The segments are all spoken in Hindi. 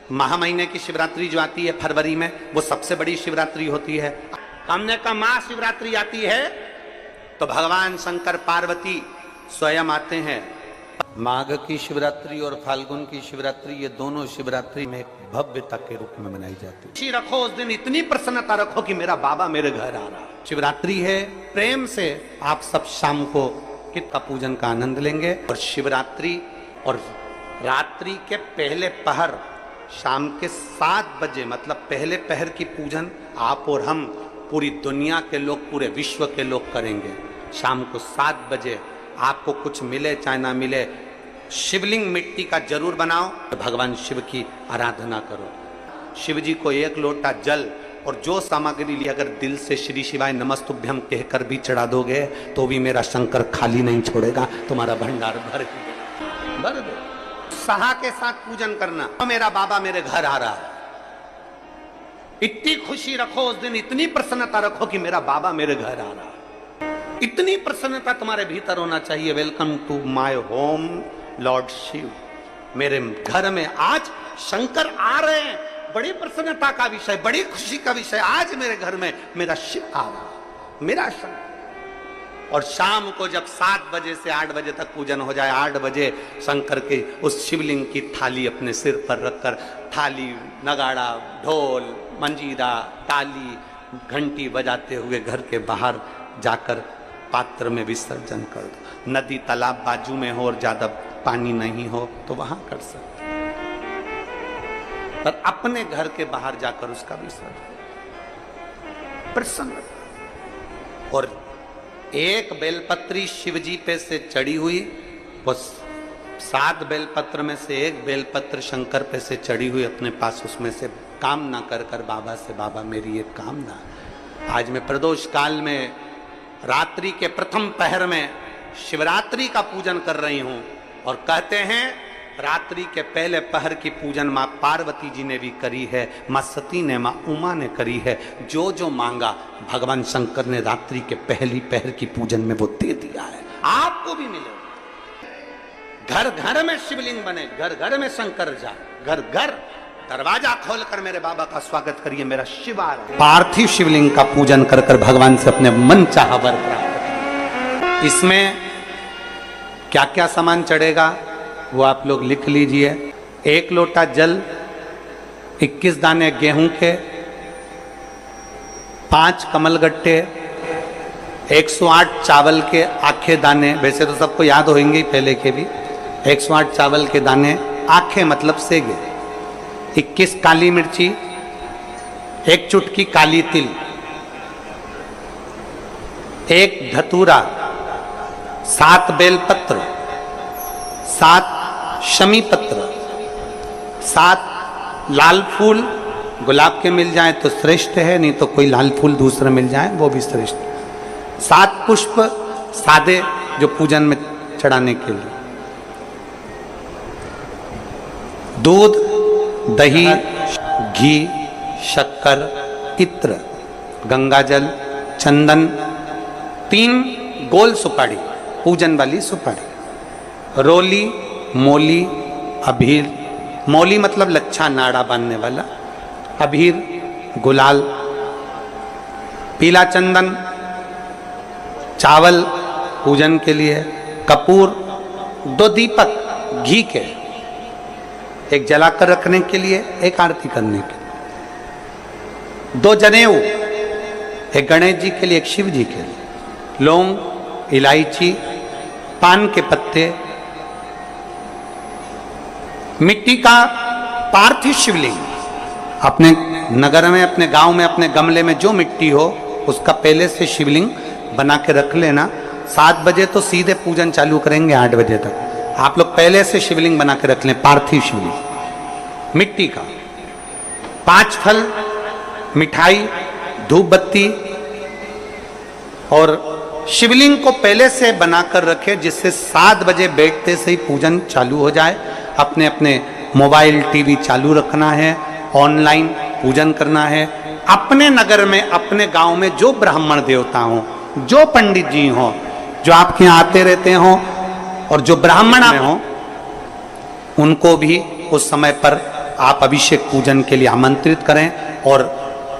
महा महीने की शिवरात्रि जो आती है फरवरी में, वो सबसे बड़ी शिवरात्रि होती है। हमने कहा महाशिवरात्रि आती है तो भगवान शंकर पार्वती स्वयं आते हैं। माघ की शिवरात्रि और फाल्गुन की शिवरात्रि, ये दोनों शिवरात्रि में भव्यता के रूप में मनाई जाती है। खुशी रखो उस दिन, इतनी प्रसन्नता रखो कि मेरा बाबा मेरे घर आ रहा। शिवरात्रि है, प्रेम से आप सब शाम को कित का पूजन का आनंद लेंगे। और शिवरात्रि और रात्रि के पहले पहर शाम के 7 बजे, मतलब पहले पहर की पूजन आप और हम, पूरी दुनिया के लोग, पूरे विश्व के लोग करेंगे। शाम को 7 बजे आपको कुछ मिले चाहे ना मिले, शिवलिंग मिट्टी का जरूर बनाओ, भगवान शिव की आराधना करो। शिव जी को 1 लोटा जल और जो सामग्री ली, अगर दिल से श्री शिवाय नमस्तुभ्यम कहकर भी चढ़ा दोगे तो भी मेरा शंकर खाली नहीं छोड़ेगा, तुम्हारा भंडार भर दो। सहा के साथ पूजन करना, मेरा बाबा मेरे घर आ रहा है। इतनी खुशी रखो उस दिन, इतनी प्रसन्नता रखो कि मेरा बाबा मेरे घर आ रहा है। इतनी प्रसन्नता तुम्हारे भीतर होना चाहिए। Welcome to my home lord Shiva, मेरे घर में आज शंकर आ रहे हैं। बड़ी प्रसन्नता का विषय, बड़ी खुशी का विषय, आज मेरे घर में मेरा शिव आ रहा, मेरा शंकर। और शाम को जब 7 बजे से 8 बजे तक पूजन हो जाए, 8 बजे शंकर के उस शिवलिंग की थाली अपने सिर पर रखकर, थाली, नगाड़ा, ढोल, मंजीरा, ताली, घंटी बजाते हुए घर के बाहर जाकर पात्र में विसर्जन कर दो। नदी तालाब बाजू में हो और ज्यादा पानी नहीं हो तो वहां कर सकते, पर अपने घर के बाहर जाकर उसका विसर्जन प्रसन्न। और एक बेलपत्री शिवजी पे से चढ़ी हुई, वो 7 बेलपत्र में से एक बेलपत्र शंकर पे से चढ़ी हुई अपने पास, उसमें से कामना कर कर बाबा से, बाबा मेरी एक कामना, आज मैं प्रदोष काल में रात्रि के प्रथम पहर में शिवरात्रि का पूजन कर रही हूं। और कहते हैं रात्रि के पहले पहर की पूजन मां पार्वती जी ने भी करी है, मां सती ने, मां उमा ने करी है। जो जो मांगा भगवान शंकर ने रात्रि के पहली पहर की पूजन में वो दे दिया है, आपको भी मिले। घर घर में शिवलिंग बने, घर घर में शंकर जाए, घर घर दरवाजा खोलकर मेरे बाबा का स्वागत करिए, मेरा शिव आ रहा है। पार्थिव शिवलिंग का पूजन कर कर भगवान से अपने मन चाहा वर प्राप्त। इसमें क्या क्या सामान चढ़ेगा वो आप लोग लिख लीजिए। 1 लोटा जल, 21 दाने गेहूं के, 5 कमलगट्टे, 108 चावल के आखे दाने, वैसे तो सबको याद होंगे पहले के भी। 108 चावल के दाने, आखे मतलब सेगे, 21 काली मिर्ची, 1 चुटकी काली तिल, 1 धतूरा, 7 बेलपत्र, 7 शमी पत्र, 7 लाल फूल, गुलाब के मिल जाए तो श्रेष्ठ है, नहीं तो कोई लाल फूल दूसरा मिल जाए वो भी श्रेष्ठ। 7 पुष्प सादे जो पूजन में चढ़ाने के लिए, दूध, दही, घी, शक्कर, इत्र, गंगाजल, चंदन, 3 गोल सुपारी, पूजन वाली सुपारी, रोली, मोली, अभीर, मोली मतलब लच्छा नाड़ा बांधने वाला, अभीर, गुलाल, पीला चंदन, चावल पूजन के लिए, कपूर, 2 दीपक घी के, एक जलाकर रखने के लिए, एक आरती करने के लिए, 2 जनेऊ, एक गणेश जी के लिए, एक शिव जी के लिए, लौंग, इलायची, पान के पत्ते, मिट्टी का पार्थिव शिवलिंग। अपने नगर में, अपने गांव में, अपने गमले में जो मिट्टी हो उसका पहले से शिवलिंग बना के रख लेना। 7 बजे तो सीधे पूजन चालू करेंगे, 8 बजे तक आप लोग पहले से शिवलिंग बना के रख लें, पार्थिव शिवलिंग मिट्टी का। 5 फल, मिठाई, धूप बत्ती, और शिवलिंग को पहले से बनाकर रखे, जिससे 7 बजे बैठते से ही पूजन चालू हो जाए। अपने अपने मोबाइल, टीवी चालू रखना है, ऑनलाइन पूजन करना है। अपने नगर में, अपने गांव में जो ब्राह्मण देवता हों, जो पंडित जी हों, जो आपके यहाँ आते रहते हों और जो ब्राह्मण हों, उनको भी उस समय पर आप अभिषेक पूजन के लिए आमंत्रित करें, और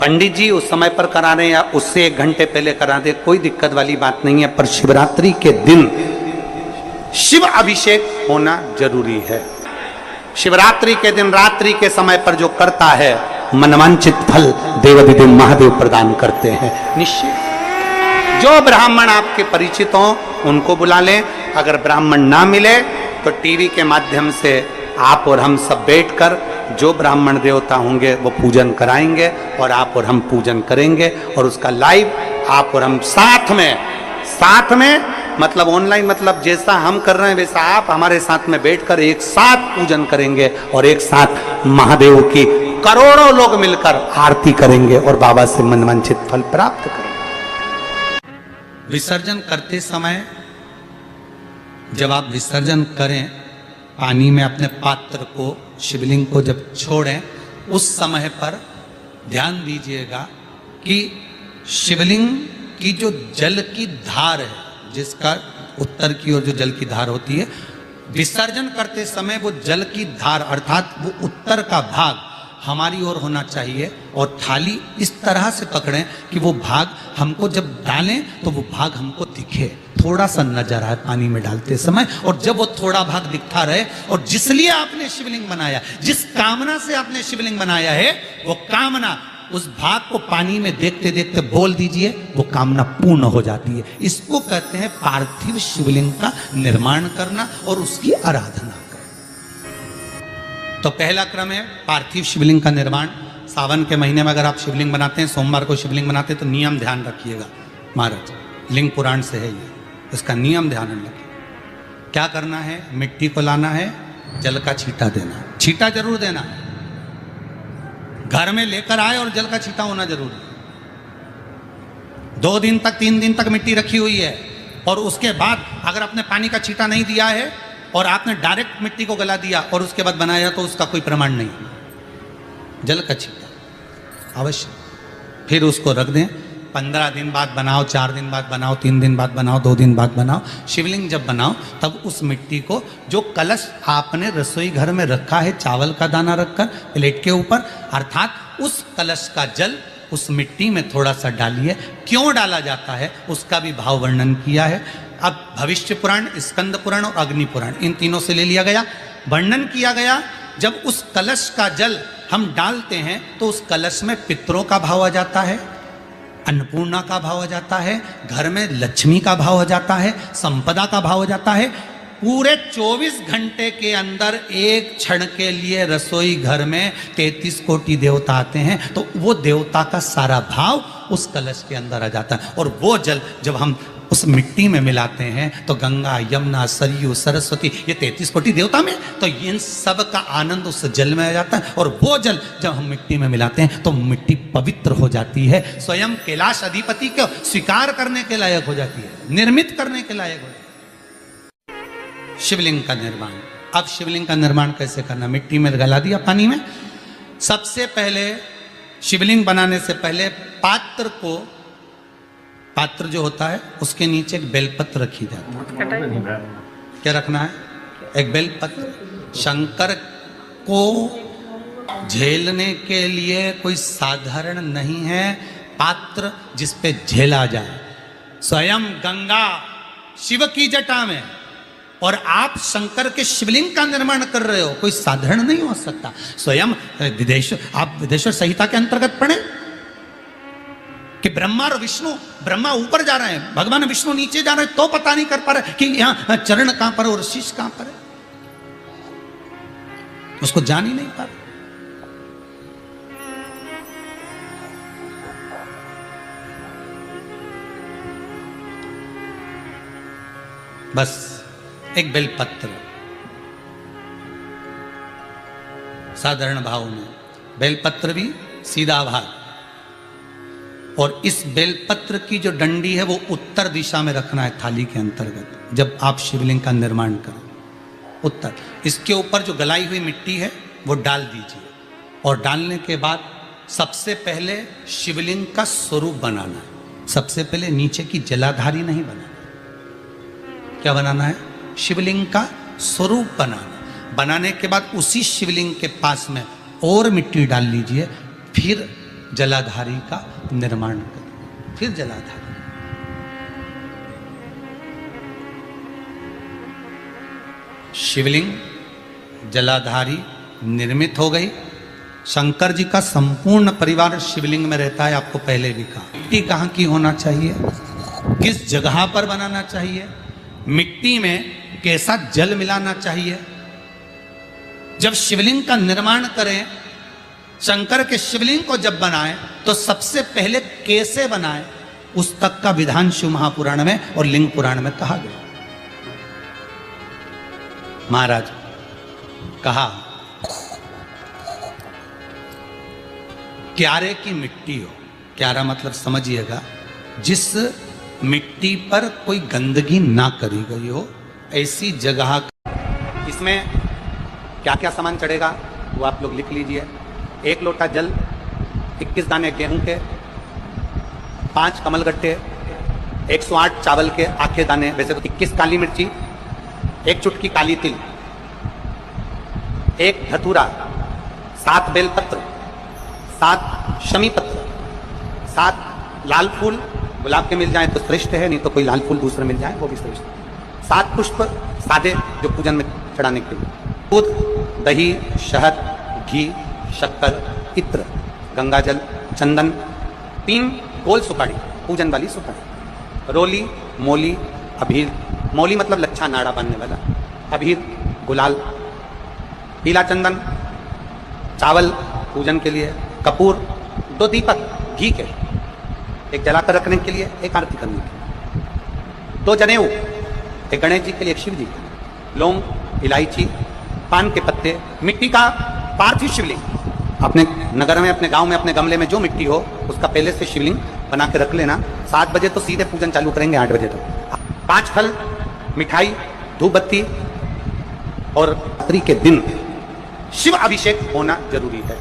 पंडित जी उस समय पर करा रहे हैं या उससे 1 घंटे पहले करा दे, कोई दिक्कत वाली बात नहीं है। पर शिवरात्रि के दिन शिव अभिषेक होना जरूरी है। शिवरात्रि के दिन रात्रि के समय पर जो करता है, मनवांचित फल देवाधिदेव महादेव प्रदान करते हैं निश्चित। जो ब्राह्मण आपके परिचित हों उनको बुला लें, अगर ब्राह्मण ना मिले तो टीवी के माध्यम से आप और हम सब बैठकर जो ब्राह्मण देवता होंगे वो पूजन कराएंगे, और आप और हम पूजन करेंगे, और उसका लाइव आप और हम साथ में मतलब ऑनलाइन, मतलब जैसा हम कर रहे हैं वैसा आप हमारे साथ में बैठकर एक साथ पूजन करेंगे, और एक साथ महादेव की करोड़ों लोग मिलकर आरती करेंगे और बाबा से मनवांछित फल प्राप्त करेंगे। विसर्जन करते समय जब आप विसर्जन करें, पानी में अपने पात्र को, शिवलिंग को जब छोड़ें, उस समय पर ध्यान दीजिएगा कि शिवलिंग की जो जल की धार है, जिसका उत्तर की ओर जो जल की धार होती है, विसर्जन करते समय वो जल की धार अर्थात वो उत्तर का भाग हमारी ओर होना चाहिए, और थाली इस तरह से पकड़ें कि वो भाग हमको जब डालें तो वो भाग हमको दिखे, थोड़ा सा नजर आए पानी में डालते समय। और जब वो थोड़ा भाग दिखता रहे, और जिसलिए आपने शिवलिंग बनाया, जिस कामना से आपने शिवलिंग बनाया है, वो कामना उस भाग को पानी में देखते देखते बोल दीजिए, वो कामना पूर्ण हो जाती है। इसको कहते हैं पार्थिव शिवलिंग का निर्माण करना और उसकी आराधना करना। तो पहला क्रम है पार्थिव शिवलिंग का निर्माण। सावन के महीने में अगर आप शिवलिंग बनाते हैं, सोमवार को शिवलिंग बनाते हैं, तो नियम ध्यान रखिएगा महाराज, लिंग पुराण से है ये, इसका नियम ध्यान रखिए। क्या करना है? मिट्टी को लाना है, जल का छींटा देना, छींटा जरूर देना, घर में लेकर आए और जल का छींटा होना जरूरी है। 2 दिन तक 3 दिन तक मिट्टी रखी हुई है, और उसके बाद अगर आपने पानी का छींटा नहीं दिया है और आपने डायरेक्ट मिट्टी को गला दिया और उसके बाद बनाया, तो उसका कोई प्रमाण नहीं। जल का छींटा अवश्य, फिर उसको रख दें। 15 दिन बाद बनाओ, 4 दिन बाद बनाओ, 3 दिन बाद बनाओ, 2 दिन बाद बनाओ। शिवलिंग जब बनाओ तब उस मिट्टी को, जो कलश आपने रसोई घर में रखा है चावल का दाना रखकर प्लेट के ऊपर, अर्थात उस कलश का जल उस मिट्टी में थोड़ा सा डालिए। क्यों डाला जाता है उसका भी भाव वर्णन किया है। अब भविष्य पुराण, स्कंद पुराण और अग्नि पुराण, इन तीनों से ले लिया गया, वर्णन किया गया। जब उस कलश का जल हम डालते हैं तो उस कलश में पितरों का भाव आ जाता है, अन्नपूर्णा का भाव आ जाता है, घर में लक्ष्मी का भाव हो जाता है, संपदा का भाव हो जाता है। पूरे 24 घंटे के अंदर एक क्षण के लिए रसोई घर में 33 कोटि देवता आते हैं, तो वो देवता का सारा भाव उस कलश के अंदर आ जाता है। और वो जल जब हम उस मिट्टी में मिलाते हैं तो गंगा, यमुना, सरयू, सरस्वती, ये 33 कोटि देवता में, तो इन सब का आनंद उस जल में आ जाता है। और वो जल जब हम मिट्टी में मिलाते हैं तो मिट्टी पवित्र हो जाती है, स्वयं कैलाश अधिपति को स्वीकार करने के लायक हो जाती है, निर्मित करने के लायक हो जाती है। शिवलिंग का निर्माण। अब शिवलिंग का निर्माण कैसे करना? मिट्टी में गला दिया पानी में। सबसे पहले शिवलिंग बनाने से पहले पात्र जो होता है उसके नीचे एक बेलपत्र रखी जाती है। क्या रखना है? एक बेलपत्र। शंकर को झेलने के लिए कोई साधारण नहीं है पात्र जिस पे झेला जाए। स्वयं गंगा शिव की जटा में, और आप शंकर के शिवलिंग का निर्माण कर रहे हो, कोई साधारण नहीं हो सकता। स्वयं आप विदेश्वर संहिता के अंतर्गत पढ़े कि ब्रह्मा और विष्णु, ब्रह्मा ऊपर जा रहे हैं, भगवान विष्णु नीचे जा रहे हैं, तो पता नहीं कर पा रहे कि यहां चरण कहां पर और शीश कहां पर है, उसको जान ही नहीं पा रहे। बस एक बेलपत्र, साधारण भाव में बेलपत्र भी सीधा भाग, और इस बेलपत्र की जो डंडी है वो उत्तर दिशा में रखना है थाली के अंतर्गत। जब आप शिवलिंग का निर्माण करें उत्तर, इसके ऊपर जो गलाई हुई मिट्टी है वो डाल दीजिए, और डालने के बाद सबसे पहले शिवलिंग का स्वरूप बनाना है। सबसे पहले नीचे की जलाधारी नहीं बनाना। क्या बनाना है? शिवलिंग का स्वरूप बनाना। बनाने के बाद उसी शिवलिंग के पास में और मिट्टी डाल लीजिए, फिर जलाधारी का निर्माण करिए, फिर जलाधारी। शिवलिंग जलाधारी निर्मित हो गई। शंकर जी का संपूर्ण परिवार शिवलिंग में रहता है, आपको पहले भी कहा। मिट्टी कहाँ की होना चाहिए, किस जगह पर बनाना चाहिए, मिट्टी में कैसा जल मिलाना चाहिए। जब शिवलिंग का निर्माण करें, शंकर के शिवलिंग को जब बनाएं, तो सबसे पहले कैसे बनाएं, उस तक का विधान शिव महापुराण में और लिंग पुराण में कहा गया। महाराज कहा, क्यारे की मिट्टी हो, क्यारा मतलब समझिएगा, जिस मिट्टी पर कोई गंदगी ना करी गई हो, ऐसी जगह। इसमें क्या क्या सामान चढ़ेगा वो आप लोग लिख लीजिए। 1 लोटा जल, 21 दाने गेहूं के, 5 कमलगट्टे, 108 चावल के आखे दाने, वैसे तो 21 काली मिर्ची, 1 चुटकी काली तिल, 1 धतूरा, 7 बेलपत्र, 7 शमी पत्र, 7 लाल फूल, गुलाब के मिल जाए तो श्रेष्ठ है, नहीं तो कोई लाल फूल दूसरे मिल जाए वो भी श्रेष्ठ है। 7 पुष्प सादे जो पूजन में चढ़ाने के लिए, दूध, दही, शहद, घी, शक्कर, इत्र, गंगाजल, चंदन, 3 गोल सुपारी, पूजन वाली सुपारी, रोली, मोली, अभीर, मौली मतलब लच्छा नाड़ा बांधने वाला, अभीर, गुलाल, पीला चंदन, चावल पूजन के लिए, कपूर, 2 दीपक घी के, एक जलाकर रखने के लिए, एक आरती करने के लिए, 2 जनेऊ, एक गणेश जी के लिए, एक शिव जी के लिए, लौंग, इलायची, पान के पत्ते, मिट्टी का पार्थिव शिवलिंग। अपने नगर में, अपने गांव में, अपने गमले में जो मिट्टी हो उसका पहले से शिवलिंग बना के रख लेना। 7 बजे तो सीधे पूजन चालू करेंगे, 8 बजे तक। 5 फल, मिठाई, धूप बत्ती, और रात्रि के दिन शिव अभिषेक होना जरूरी है।